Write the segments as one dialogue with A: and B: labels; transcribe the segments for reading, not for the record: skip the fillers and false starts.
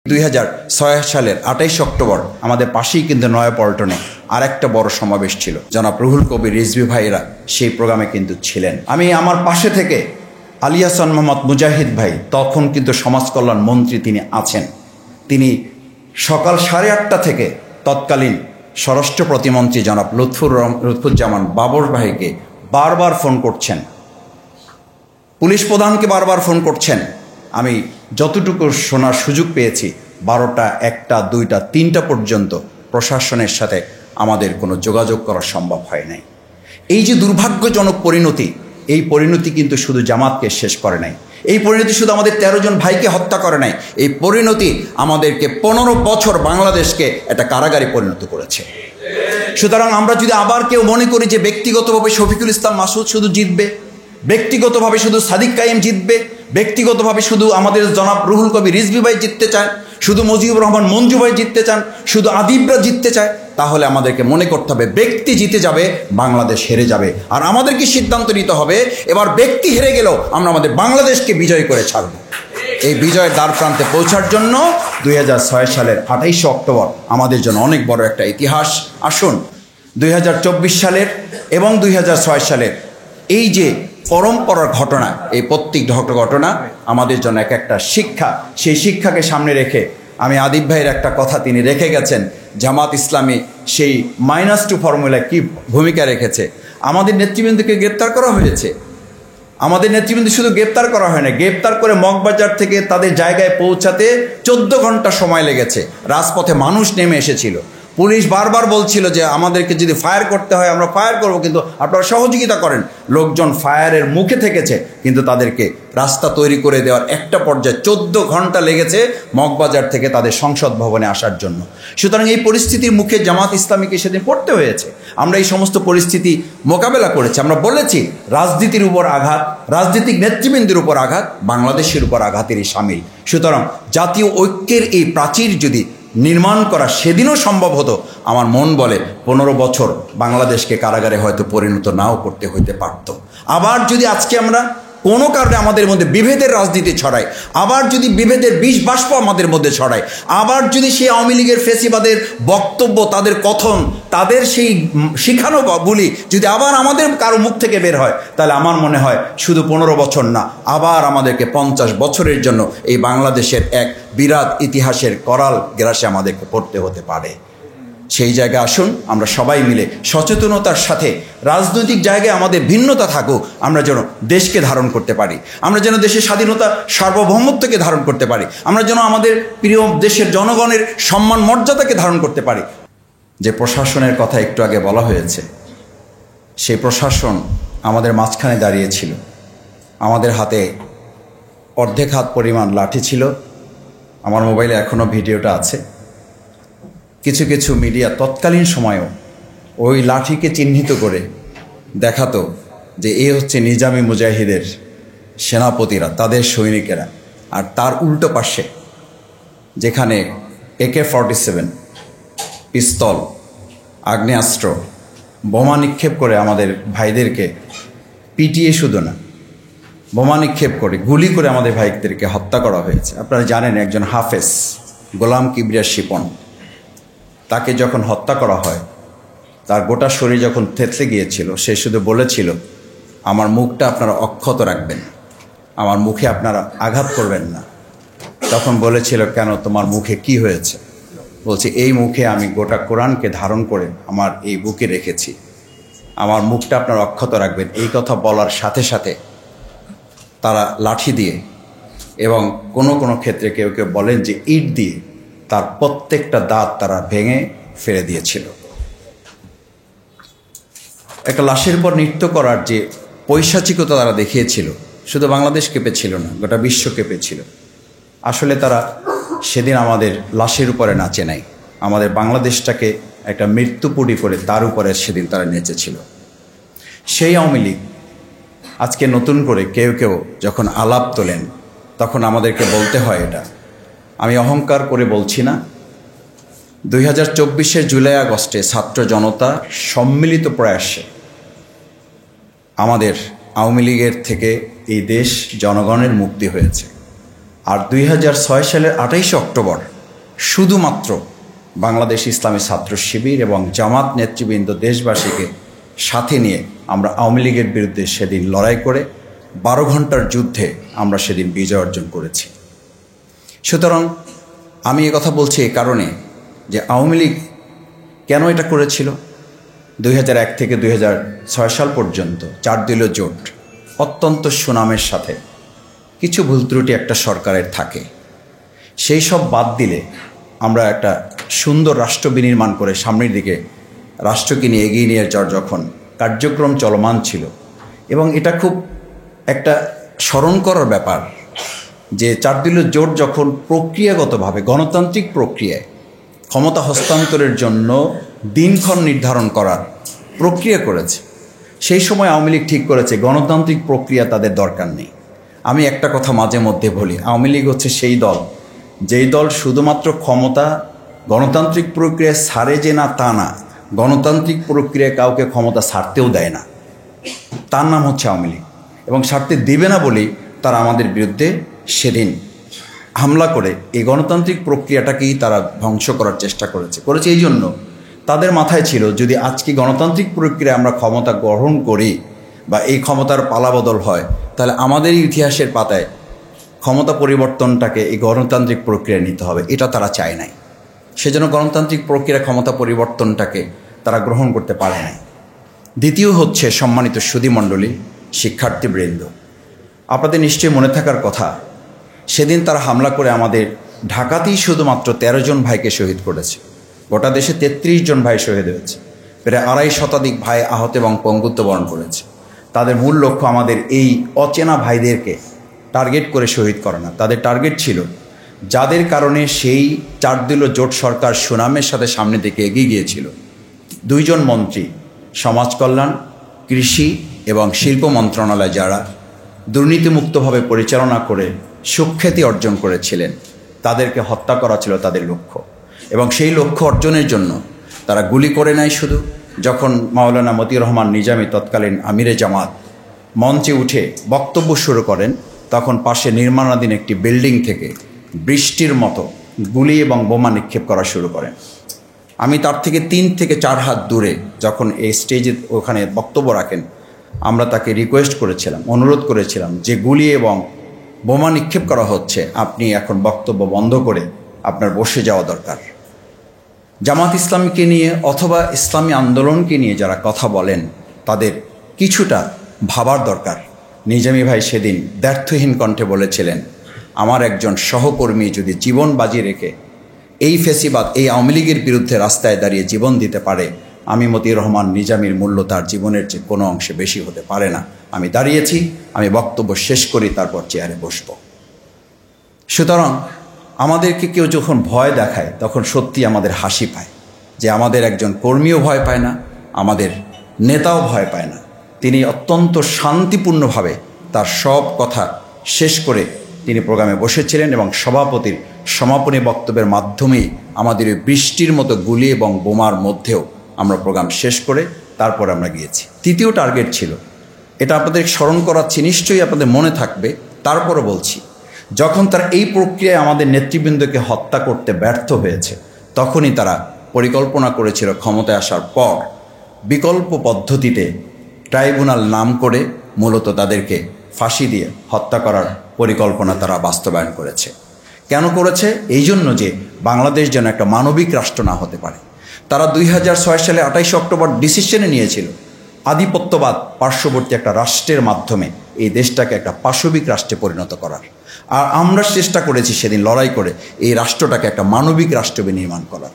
A: 2006 সালের 28 অক্টোবর আমাদের পাশেই কিন্তু নয়াপল্টনে আরেকটা বড় সমাবেশ ছিল। জনাব রুহুল কবির রিজভী ভাইরা সেই প্রোগ্রামে কিন্তু ছিলেন। আমি আমার পাশে থেকে আলী হাসান মোহাম্মদ মুজাহিদ ভাই, তখন কিন্তু সমাজ কল্যাণ মন্ত্রী তিনি আছেন, তিনি সকাল 8:30 থেকে তৎকালীন স্বরাষ্ট্র প্রতিমন্ত্রী জনাব লুৎফুজ্জামান বাবর ভাইকে বারবার ফোন করছেন, পুলিশ প্রধানকে বারবার ফোন করছেন। আমি যতটুকু শোনার সুযোগ পেয়েছি 12টা, 1টা, 2টা, 3টা পর্যন্ত প্রশাসনের সাথে আমাদের কোনো যোগাযোগ করা সম্ভব হয় নাই। এই যে দুর্ভাগ্যজনক পরিণতি, এই পরিণতি কিন্তু শুধু জামাতকে শেষ করে নাই, এই পরিণতি শুধু আমাদের 13 জন ভাইকে হত্যা করে নাই, এই পরিণতি আমাদেরকে 15 বছর বাংলাদেশকে একটা কারাগারে পরিণত করেছে। সুতরাং আমরা যদি আবার কেউ মনে করি যে ব্যক্তিগতভাবে শফিকুল ইসলাম মাসুদ শুধু জিতবে, ব্যক্তিগতভাবে শুধু সাদিক কায়েম জিতবে, ব্যক্তিগতভাবে শুধু আমাদের জনাব রুহুল কবির রিজভী ভাই জিততে চান, শুধু মুজিবুর রহমান মঞ্জু ভাই জিততে চান, শুধু আদিবরা জিততে চায়, তাহলে আমাদেরকে মনে করতে হবে ব্যক্তি জিতে যাবে, বাংলাদেশ হেরে যাবে। আর আমাদেরকে সিদ্ধান্ত নিতে হবে এবার ব্যক্তি হেরে গেলেও আমরা আমাদের বাংলাদেশকে বিজয় করে ছাড়ব। এই বিজয়ের দ্বার প্রান্তে পৌঁছার জন্য 2006 সালের 28 অক্টোবর আমাদের জন্য অনেক বড় একটা ইতিহাস। আসুন 2024 সালের এবং 2006 সালের এই যে পরম্পরার ঘটনা, এই প্রত্যেক ঘটনা আমাদের জন্য এক একটা শিক্ষা। সেই শিক্ষাকে সামনে রেখে আমি আদিব ভাইয়ের একটা কথা তিনি রেখে গেছেন, জামাত ইসলামী সেই -2 ফর্মুলায় কী ভূমিকা রেখেছে। আমাদের নেতৃবৃন্দকে গ্রেপ্তার করা হয়েছে, আমাদের নেতৃবৃন্দ শুধু গ্রেপ্তার করা হয় না, গ্রেপ্তার করে মগবাজার থেকে তাদের জায়গায় পৌঁছাতে 14 ঘন্টা সময় লেগেছে। রাজপথে মানুষ নেমে এসেছিল, পুলিশ বারবার বলছিল যে আমাদেরকে যদি ফায়ার করতে হয় আমরা ফায়ার করব, কিন্তু আপনারা সহযোগিতা করেন। লোকজন ফায়ারের মুখে থেকেছে, কিন্তু তাদেরকে রাস্তা তৈরি করে দেওয়ার একটা পর্যায়ে 14 ঘন্টা লেগেছে মগবাজার থেকে তাদের সংসদ ভবনে আসার জন্য। সুতরাং এই পরিস্থিতির মুখে জামাত ইসলামীকে সেদিন পড়তে হয়েছে। আমরা এই সমস্ত পরিস্থিতি মোকাবেলা করেছি। আমরা বলেছি রাজনীতির উপর আঘাত, রাজনৈতিক নেতৃবৃন্দের উপর আঘাত, বাংলাদেশের উপর আঘাতেরই সামিল। সুতরাং জাতীয় ঐক্যের এই প্রাচীর যদি নির্মাণ করা সেদিনও সম্ভব হতো, আমার মন বলে 15 বছর বাংলাদেশকে কারাগারে হয়তো পরিণত নাও করতে হইতে পারত। আবার যদি আজকে আমরা কোনো কারণে আমাদের মধ্যে বিভেদের রাজনীতি ছড়ায়, আবার যদি বিভেদের বিষ বাষ্প আমাদের মধ্যে ছড়ায়, আবার যদি সেই আওয়ামী লীগের ফেসিবাদের বক্তব্য, তাদের কথন, তাদের সেই শিখানো বলি যদি আবার আমাদের কারো মুখ থেকে বের হয়, তাহলে আমার মনে হয় শুধু 15 বছর না, আবার আমাদেরকে 50 বছরের জন্য এই বাংলাদেশের এক বিরাট ইতিহাসের করাল গ্রাসে আমাদেরকে পড়তে হতে পারে। সেই জায়গায় আসুন আমরা সবাই মিলে সচেতনতার সাথে, রাজনৈতিক জায়গায় আমাদের ভিন্নতা থাকুক, আমরা যেন দেশকে ধারণ করতে পারি, আমরা যেন দেশের স্বাধীনতা সার্বভৌমত্বকে ধারণ করতে পারি, আমরা যেন আমাদের প্রিয় দেশের জনগণের সম্মান মর্যাদাকে ধারণ করতে পারি। যে প্রশাসনের কথা একটু আগে বলা হয়েছে, সেই প্রশাসন আমাদের মাঝখানে দাঁড়িয়েছিল, আমাদের হাতে অর্ধেক হাত পরিমাণ লাঠি ছিল। আমার মোবাইলে এখনও ভিডিওটা আছে। কিছু কিছু মিডিয়া তৎকালীন সময়েও ওই লাঠিকে চিহ্নিত করে দেখাতো যে এ হচ্ছে নিজামী মুজাহিদের সেনাপতিরা, তাদের সৈনিকেরা। আর তার উল্টো পাশে যেখানে AK-47 পিস্তল, আগ্নেয়াস্ত্র, বোমা নিক্ষেপ করে আমাদের ভাইদেরকে পিটিয়ে, শুধু না বোমা নিক্ষেপ করে, গুলি করে আমাদের ভাইদেরকে হত্যা করা হয়েছে। আপনারা জানেন একজন হাফেজ গোলাম কিবরিয়া শিপন, তাকে যখন হত্যা করা হয়, তার গোটা শরীর যখন থেতলে গিয়েছিল, সে শুধু বলেছিল আমার মুখটা আপনারা অক্ষত রাখবেন, আমার মুখে আপনারা আঘাত করবেন না। তখন বলেছিল কেন, তোমার মুখে কি হয়েছে? বলছি এই মুখে আমি গোটা কোরআনকে ধারণ করে আমার এই বুকে রেখেছি, আমার মুখটা আপনারা অক্ষত রাখবেন। এই কথা বলার সাথে সাথে তারা লাঠি দিয়ে, এবং কোনো কোনো ক্ষেত্রে কেউ কেউ বলেন যে ইট দিয়ে, তার প্রত্যেকটা দাঁত তারা ভেঙে ফেলে দিয়েছিল। একটা লাশের পর নৃত্য করার যে পৈশাচিকতা তারা দেখিয়েছিল, শুধু বাংলাদেশ কেঁপেছিল না, গোটা বিশ্ব কেঁপেছিল। আসলে তারা সেদিন আমাদের লাশের উপরে নাচে নাই, আমাদের বাংলাদেশটাকে একটা মৃত্যুপুরী করে তার উপরে সেদিন তারা নেচেছিল। সেই আওয়ামী লীগ আজকে নতুন করে কেউ কেউ যখন আলাপ তোলেন, তখন আমাদেরকে বলতে হয়, এটা আমি অহংকার করে বলছি না, 2024 জুলাই আগস্টে ছাত্র জনতা সম্মিলিত প্রয়াসে আমাদের আওয়ামী লীগের থেকে এই দেশ জনগণের মুক্তি হয়েছে। আর 2006 সালের 28 অক্টোবর শুধুমাত্র বাংলাদেশ ইসলামী ছাত্র শিবির এবং জামাত নেতৃবৃন্দ দেশবাসীকে সাথে নিয়ে আমরা আওয়ামী লীগের বিরুদ্ধে সেদিন লড়াই করে 12 ঘন্টার যুদ্ধে আমরা সেদিন বিজয় অর্জন করেছি। সুতরাং আমি কথা বলছি এই কারণে যে আওয়ামী লীগ কেন এটা করেছিল। 2001 থেকে 2006 সাল পর্যন্ত 4 দলীয় জোট অত্যন্ত সুনামের সাথে কিছু ভুল ত্রুটি একটা সরকারের থাকে, সেই সব বাদ দিলে আমরা একটা সুন্দর রাষ্ট্র বিনির্মাণ করে সামনের দিকে রাষ্ট্রকে নিয়ে এগিয়ে নিয়ে যাওয়ার যখন কার্যক্রম চলমান ছিল, এবং এটা খুব একটা স্মরণ করার ব্যাপার যে 4 দলীয় জোট যখন প্রক্রিয়াগতভাবে গণতান্ত্রিক প্রক্রিয়ায় ক্ষমতা হস্তান্তরের জন্য দিনক্ষণ নির্ধারণ করার প্রক্রিয়া করেছে, সেই সময় আওয়ামী লীগ ঠিক করেছে গণতান্ত্রিক প্রক্রিয়া তাদের দরকার নেই। আমি একটা কথা মাঝে মধ্যে বলি, আওয়ামী লীগ হচ্ছে সেই দল যেই দল শুধুমাত্র ক্ষমতা গণতান্ত্রিক প্রক্রিয়ায় ছাড়ে যে না তা না, গণতান্ত্রিক প্রক্রিয়ায় কাউকে ক্ষমতা ছাড়তেও দেয় না, তার নাম হচ্ছে আওয়ামী লীগ। এবং ছাড়তে দেবে না বলেই তারা আমাদের বিরুদ্ধে সেদিন হামলা করে এই গণতান্ত্রিক প্রক্রিয়াটাকেই তারা ধ্বংস করার চেষ্টা করেছে এই জন্য তাদের মাথায় ছিল যদি আজকে গণতান্ত্রিক প্রক্রিয়ায় আমরা ক্ষমতা গ্রহণ করি বা এই ক্ষমতার পালাবদল হয়, তাহলে আমাদের ইতিহাসের পাতায় ক্ষমতা পরিবর্তনটাকে এই গণতান্ত্রিক প্রক্রিয়ায় নিতে হবে, এটা তারা চায় নাই। সেজন্য গণতান্ত্রিক প্রক্রিয়া ক্ষমতা পরিবর্তনটাকে তারা গ্রহণ করতে পারে নাই। দ্বিতীয় হচ্ছে, সম্মানিত সুধীমণ্ডলী, শিক্ষার্থীবৃন্দ, আপনাদের নিশ্চয়ই মনে থাকার কথা, সেদিন তারা হামলা করে আমাদের ঢাকাতেই শুধুমাত্র 13 জন ভাইকে শহীদ করেছে। গোটা দেশে 33 জন ভাই শহীদ হয়েছে, প্রায় 2.5 শতাধিক ভাই আহত এবং পঙ্গুত্ব বরণ করেছে। তাদের মূল লক্ষ্য আমাদের এই অচেনা ভাইদেরকে টার্গেট করে শহীদ করা না, তাদের টার্গেট ছিল যাদের কারণে সেই 4 দলীয় জোট সরকার সুনামের সাথে সামনে দিকে এগিয়ে গিয়েছিল। 2 জন মন্ত্রী সমাজ কল্যাণ, কৃষি এবং শিল্প মন্ত্রণালয় যারা দুর্নীতিমুক্তভাবে পরিচালনা করে সুখ্যাতি অর্জন করেছিলেন, তাদেরকে হত্যা করা ছিল তাদের লক্ষ্য। এবং সেই লক্ষ্য অর্জনের জন্য তারা গুলি করে নাই শুধু, যখন মাওলানা মতিউর রহমান নিজামী তৎকালীন আমিরে জামাত মঞ্চে উঠে বক্তব্য শুরু করেন, তখন পাশে নির্মাণাধীন একটি বিল্ডিং থেকে বৃষ্টির মতো গুলি এবং বোমা নিক্ষেপ করা শুরু করেন। আমি তার থেকে 3 থেকে 4 হাত দূরে যখন এই স্টেজে ওখানে বক্তব্য রাখেন, আমরা তাকে রিকোয়েস্ট করেছিলাম, অনুরোধ করেছিলাম যে গুলি এবং বোমা নিক্ষেপ করা হচ্ছে, আপনি এখন বক্তব্য বন্ধ করে আপনার বসে যাওয়া দরকার। জামাত ইসলামীকে নিয়ে অথবা ইসলামী আন্দোলনকে নিয়ে যারা কথা বলেন তাদের কিছুটা ভাবার দরকার। নিজামী ভাই সেদিন দ্ব্যর্থহীন কণ্ঠে বলেছিলেন, আমার একজন সহকর্মী যদি জীবন বাজি রেখে এই ফেসিবাদ, এই আওয়ামী লীগের বিরুদ্ধে রাস্তায় দাঁড়িয়ে জীবন দিতে পারে, আমি মতিউর রহমান নিজামীর মূল্য তার জীবনের চেয়ে কোনো অংশে বেশি হতে পারে না। আমি দাঁড়িয়েছি, আমি বক্তব্য শেষ করি, তারপর চেয়ারে বসব। সুতরাং আমাদেরকে কেউ যখন ভয় দেখায় তখন সত্যি আমাদের হাসি পায় যে আমাদের একজন কর্মীও ভয় পায় না, আমাদের নেতাও ভয় পায় না। তিনি অত্যন্ত শান্তিপূর্ণভাবে তার সব কথা শেষ করে তিনি প্রোগ্রামে বসেছিলেন এবং সভাপতির সমাপনী বক্তব্যের মাধ্যমেই আমাদের ওই বৃষ্টির মতো গুলি এবং বোমার মধ্যেও আমরা প্রোগ্রাম শেষ করে তারপর আমরা গিয়েছি। তৃতীয় টার্গেট ছিল, এটা আপনাদের স্মরণ করাচ্ছি, নিশ্চয়ই আপনাদের মনে থাকবে, তারপরও বলছি, যখন তারা এই প্রক্রিয়ায় আমাদের নেতৃবৃন্দকে হত্যা করতে ব্যর্থ হয়েছে, তখনই তারা পরিকল্পনা করেছিল ক্ষমতায় আসার পর বিকল্প পদ্ধতিতে ট্রাইব্যুনাল নাম করে মূলত তাদেরকে ফাঁসি দিয়ে হত্যা করার পরিকল্পনা তারা বাস্তবায়ন করেছে। কেন করেছে? এই জন্য যে বাংলাদেশ যেন একটা মানবিক রাষ্ট্র না হতে পারে। তারা 2006 সালে 28 অক্টোবর ডিসিশনে নিয়েছিল আধিপত্যবাদ পার্শ্ববর্তী একটা রাষ্ট্রের মাধ্যমে এই দেশটাকে একটা পাশবিক রাষ্ট্রে পরিণত করার। আর আমরা চেষ্টা করেছি সেদিন লড়াই করে এই রাষ্ট্রটাকে একটা মানবিক রাষ্ট্র বিনির্মাণ করার।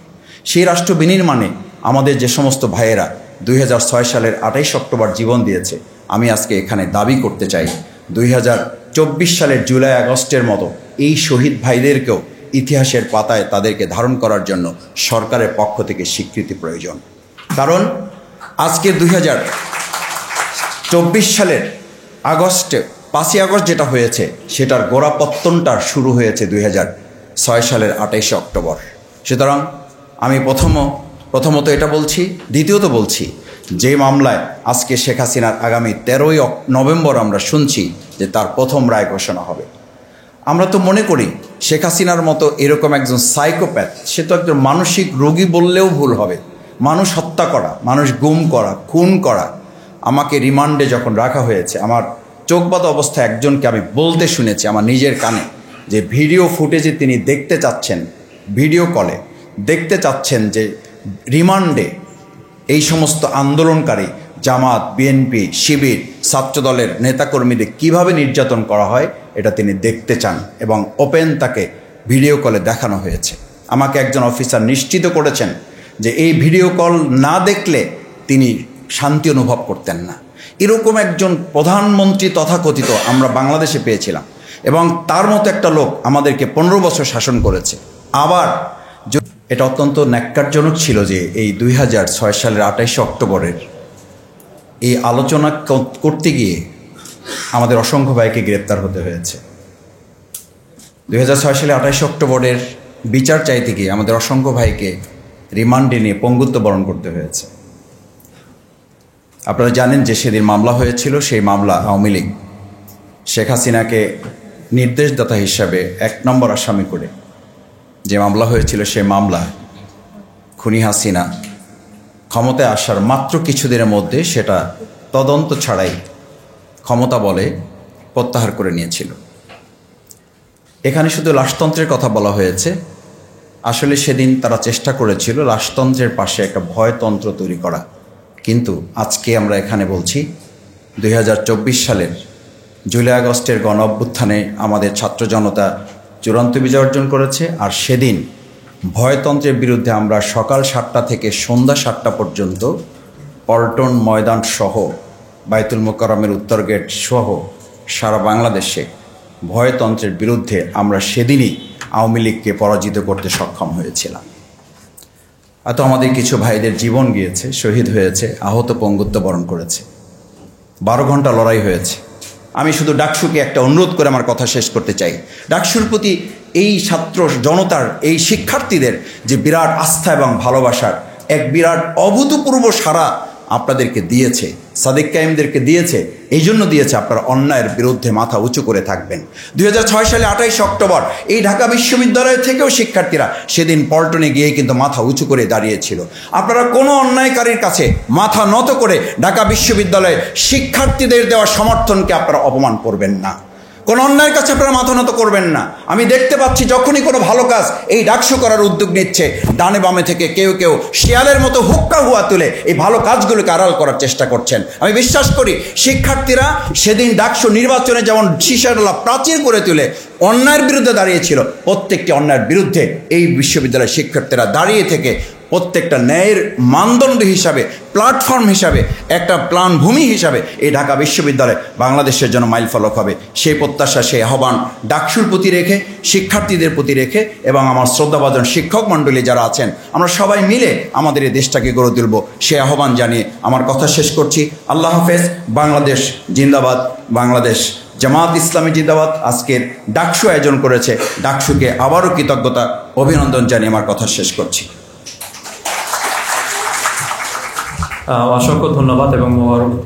A: সেই রাষ্ট্র বিনির্মাণে আমাদের যে সমস্ত ভাইয়েরা 2006 সালের 28 অক্টোবর জীবন দিয়েছে, আমি আজকে এখানে দাবি করতে চাই 2024 সালের জুলাই আগস্টের মতো এই শহীদ ভাইদেরকেও ইতিহাসের পাতায় তাদেরকে ধারণ করার জন্য সরকারের পক্ষ থেকে স্বীকৃতি প্রয়োজন। কারণ আজকে 2024 সালের আগস্টে 5ই আগস্ট যেটা হয়েছে সেটার গোড়াপত্তনটা শুরু হয়েছে 2006 সালের 28 অক্টোবর। সুতরাং আমি প্রথমত এটা বলছি, দ্বিতীয়ত বলছি, যে মামলায় আজকে শেখ হাসিনার আগামী 13ই নভেম্বর আমরা শুনছি যে তার প্রথম রায় ঘোষণা হবে, আমরা তো মনে করি শেখ হাসিনার মতো এরকম একজন সাইকোপ্যাথ, সে তো একজন মানসিক রোগী বললেও ভুল হবে। মানুষ হত্যা করা, মানুষ গুম করা, খুন করা। আমাকে রিমান্ডে যখন রাখা হয়েছে, আমার চোখ বাঁধা অবস্থায় একজনকে আমি বলতে শুনেছি আমার নিজের কানে যে ভিডিও ফুটেজে তিনি দেখতে চাচ্ছেন, ভিডিও কলে দেখতে চাচ্ছেন যে রিমান্ডে এই সমস্ত আন্দোলনকারী জামাত, বিএনপি, শিবির, ছাত্রদলের নেতাকর্মীদের কিভাবে নির্যাতন করা হয় এটা তিনি দেখতে চান, এবং ওপেন তাকে ভিডিও কলে দেখানো হয়েছে। আমাকে একজন অফিসার নিশ্চিত করেছেন যে এই ভিডিও কল না দেখলে তিনি শান্তি অনুভব করতেন না। এরকম একজন প্রধানমন্ত্রী তথাকথিত আমরা বাংলাদেশে পেয়েছিলাম, এবং তার মতো একটা লোক আমাদেরকে 15 বছর শাসন করেছে। আবার এটা অত্যন্ত ন্যাক্কারজনক ছিল যে এই 2006 সালের 28 অক্টোবরের এই আলোচনা করতে গিয়ে আমাদের অসংখ্য ভাইকে গ্রেপ্তার হতে হয়েছে। 2006 সালে 28 অক্টোবরের বিচার চাইতে গিয়ে আমাদের অসংখ্য ভাইকে রিমান্ডে নিয়ে পঙ্গুত্ব বরণ করতে হয়েছে। আপনারা জানেন যে সেদিন মামলা হয়েছিল, সেই মামলা আওয়ামী লীগ শেখ হাসিনাকে নির্দেশদাতা হিসাবে 1 নম্বর আসামি করে যে মামলা হয়েছিল, সেই মামলা খুনি হাসিনা ক্ষমতায় আসার মাত্র কিছুদিনের মধ্যে সেটা তদন্ত ছাড়াই ক্ষমতা বলে প্রত্যাহার করে নিয়েছিল। এখানে শুধু লাশতন্ত্রের কথা বলা হয়েছে, আসলে সেদিন তারা চেষ্টা করেছিল লাশতন্ত্রের পাশে একটা ভয়তন্ত্র তৈরি করা। কিন্তু আজকে আমরা এখানে বলছি 2024 সালের জুলাই আগস্টের গণ অভ্যুত্থানে আমাদের ছাত্র জনতা চূড়ান্ত বিজয় অর্জন করেছে। আর সেদিন ভয়তন্ত্রের বিরুদ্ধে আমরা সকাল 7টা থেকে সন্ধ্যা 7টা পর্যন্ত পল্টন ময়দান সহ বায়তুল মোকাররমের উত্তর গেট সহ সারা বাংলাদেশে ভয়তন্ত্রের বিরুদ্ধে আমরা সেদিনই আওয়ামী লীগকে পরাজিত করতে সক্ষম হয়েছিলাম। এত আমাদের কিছু ভাইদের জীবন গিয়েছে, শহীদ হয়েছে, আহত পঙ্গুত্ব বরণ করেছে, 12 ঘন্টা লড়াই হয়েছে। আমি শুধু ডাকসুকে একটা অনুরোধ করে আমার কথা শেষ করতে চাই। ডাকসুর প্রতি এই ছাত্র জনতার, এই শিক্ষার্থীদের যে বিরাট আস্থা এবং ভালোবাসার এক বিরাট অভূতপূর্ব সাড়া আপনাদেরকে দিয়েছে, সাদিক কাইমদেরকে দিয়েছে, এই জন্য দিয়েছে আপনারা অন্যায়ের বিরুদ্ধে মাথা উঁচু করে থাকবেন। 2006 সালে 28 অক্টোবর এই ঢাকা বিশ্ববিদ্যালয় থেকেও শিক্ষার্থীরা সেদিন পল্টনে গিয়ে কিন্তু মাথা উঁচু করে দাঁড়িয়েছিল। আপনারা কোনো অন্যায়কারীর কাছে মাথা নত করে ঢাকা বিশ্ববিদ্যালয়ের শিক্ষার্থীদের দেওয়া সমর্থনকে আপনারা অপমান করবেন না, কোনো অন্যায়ের কাছে আপনারা মাথা নত করবেন না। আমি দেখতে পাচ্ছি যখনই কোনো ভালো কাজ এই ডাকসু করার উদ্যোগ নিচ্ছে, ডানে বামে থেকে কেউ কেউ শিয়ালের মতো হুক্কা হুয়া তুলে এই ভালো কাজগুলোকে আড়াল করার চেষ্টা করছেন। আমি বিশ্বাস করি শিক্ষার্থীরা সেদিন ডাকসু নির্বাচনে যেমন শীষাডালা প্রাচীর করে তুলে অন্যায়ের বিরুদ্ধে দাঁড়িয়েছিল, প্রত্যেকটি অন্যায়ের বিরুদ্ধে এই বিশ্ববিদ্যালয়ের শিক্ষার্থীরা দাঁড়িয়ে থেকে প্রত্যেকটা ন্যায়ের মানদণ্ড হিসাবে, প্ল্যাটফর্ম হিসাবে, একটা প্ল্যানভূমি হিসাবে এই ঢাকা বিশ্ববিদ্যালয় বাংলাদেশের জন্য মাইলফলক হবে। সেই প্রত্যাশা, সেই আহ্বান ডাকসুর প্রতি রেখে, শিক্ষার্থীদের প্রতি রেখে এবং আমার শ্রদ্ধাভাজন শিক্ষক মণ্ডলী যারা আছেন, আমরা সবাই মিলে আমাদের এই দেশটাকে গড়ে তুলব, সে আহ্বান জানিয়ে আমার কথা শেষ করছি। আল্লাহ হাফেজ। বাংলাদেশ জিন্দাবাদ, বাংলাদেশ জামাত ইসলামী জিন্দাবাদ। আজকের ডাকসু আয়োজন করেছে, ডাকসুকে আবারও কৃতজ্ঞতা, অভিনন্দন জানিয়ে আমার কথা শেষ করছি।
B: অসংখ্য ধন্যবাদ এবং মোবারকবাদ